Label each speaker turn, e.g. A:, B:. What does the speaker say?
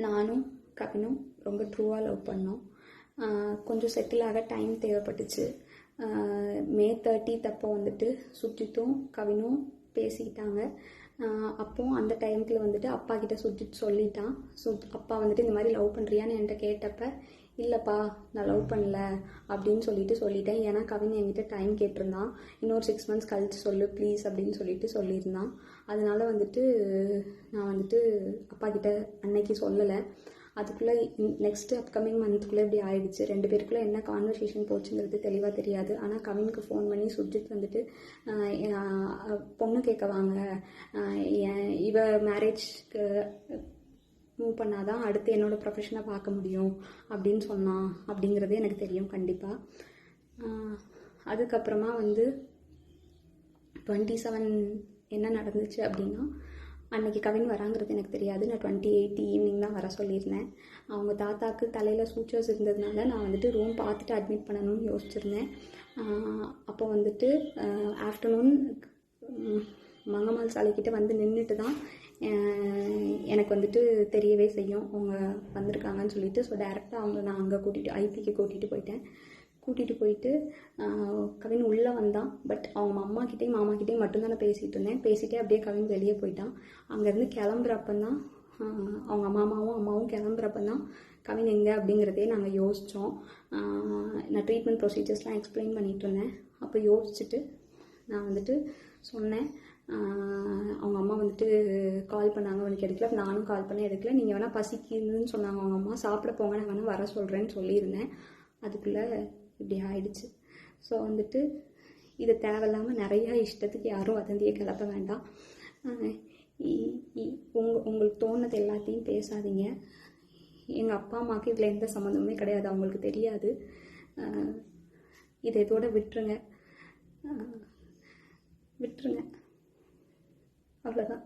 A: நானும் கவினும் ரொம்ப ட்ரூவாக லவ் பண்ணோம். கொஞ்சம் செட்டில் ஆக டைம் தேவைப்பட்டுச்சு. மே 30 அப்போ வந்துட்டு சுஜித்தும் கவினும் பேசிக்கிட்டாங்க. அப்போது அந்த டைமில் வந்துட்டு அப்பா கிட்ட சுஜித் சொல்லிட்டான். அப்பா வந்துட்டு இந்த மாதிரி லவ் பண்ணுறியான்னு என்கிட்ட கேட்டப்ப, இல்லைப்பா நான் லவ் பண்ணல அப்படின்னு சொல்லிட்டேன். ஏன்னா கவின் என்கிட்ட டைம் கேட்டிருந்தான், இன்னொரு 6 months கழிச்சு சொல்லு ப்ளீஸ் அப்படின்னு சொல்லியிருந்தான். அதனால வந்துட்டு நான் வந்துட்டு அப்பா கிட்ட அன்னைக்கு சொல்லலை. அதுக்குள்ளே நெக்ஸ்ட்டு அப்கமிங் மந்த்துக்குள்ளே இப்படி ஆயிடுச்சு. 2 பேருக்குள்ளே என்ன கான்வர்சேஷன் போச்சுங்கிறது தெளிவாக தெரியாது. ஆனால் கவினுக்கு ஃபோன் பண்ணி சுஜித் வந்துட்டு பொண்ணு கேட்க வாங்க, இவ மேரேஜ்க்கு மூவ் பண்ணாதான் அடுத்து என்னோடய ப்ரொஃபஷனை பார்க்க முடியும் அப்படின்னு சொன்னான். அப்படிங்கிறது எனக்கு தெரியும் கண்டிப்பாக. அதுக்கப்புறமா வந்து 27 என்ன நடந்துச்சு அப்படின்னா, அன்றைக்கி கவின் வராங்கிறது எனக்கு தெரியாது. நான் 28 ஈவினிங் தான் வர சொல்லியிருந்தேன். அவங்க தாத்தாவுக்கு தலையில் சூச்சர்ஸ் இருந்ததுனால நான் வந்துட்டு ரூம் பார்த்துட்டு அட்மிட் பண்ணணும்னு யோசிச்சுருந்தேன். அப்போ வந்துட்டு ஆஃப்டர்நூன் மங்கம்மாள் சாலைக்கிட்ட வந்து நின்றுட்டு தான் எனக்கு வந்துட்டு தெரியவே செய்யும் அவங்க வந்திருக்காங்கன்னு சொல்லிட்டு. ஸோ டேரெக்டாக நான் அங்கே ஐபிக்கு கூட்டிகிட்டு போயிட்டு கவின் உள்ளே வந்தான். பட் அவங்க அம்மாக்கிட்டேயும் மாமாக்கிட்டேயும் மட்டும்தான் நான் பேசிகிட்டே அப்படியே கவின் வெளியே போயிட்டான். அங்கேருந்து கிளம்புறப்பந்தான் அவங்க அம்மாவும் கிளம்புறப்பந்தான் கவின் எங்கே அப்படிங்கிறதே நாங்கள் யோசித்தோம். நான் ட்ரீட்மெண்ட் ப்ரொசீஜர்ஸ்லாம் எக்ஸ்பிளைன் பண்ணிகிட்டு இருந்தேன். அப்போ யோசிச்சுட்டு நான் வந்துட்டு சொன்னேன். அவங்க அம்மா வந்துட்டு கால் பண்ணாங்க, உனக்கு எடுக்கல. நானும் கால் பண்ணி எடுக்கல. நீங்கள் வேணால் பசிக்குதுன்னு சொன்னாங்க அவங்க அம்மா, சாப்பிட போங்க, நான் வேணால் வர சொல்கிறேன்னு சொல்லியிருந்தேன். அதுக்குள்ளே இப்படி ஆயிடுச்சு. ஸோ வந்துட்டு இது தேவையில்லாமல் நிறையா இஷ்டத்துக்கு யாரும் வதந்தியை கிளப்ப வேண்டாம். உங்களுக்கு தோணுது எல்லாத்தையும் பேசாதீங்க. எங்கள் அப்பா அம்மாவுக்கு இதில் எந்த சம்மந்தமுமே கிடையாது, அவங்களுக்கு தெரியாது. இதை இதோட விட்டுருங்க. அவ்வளோதான்.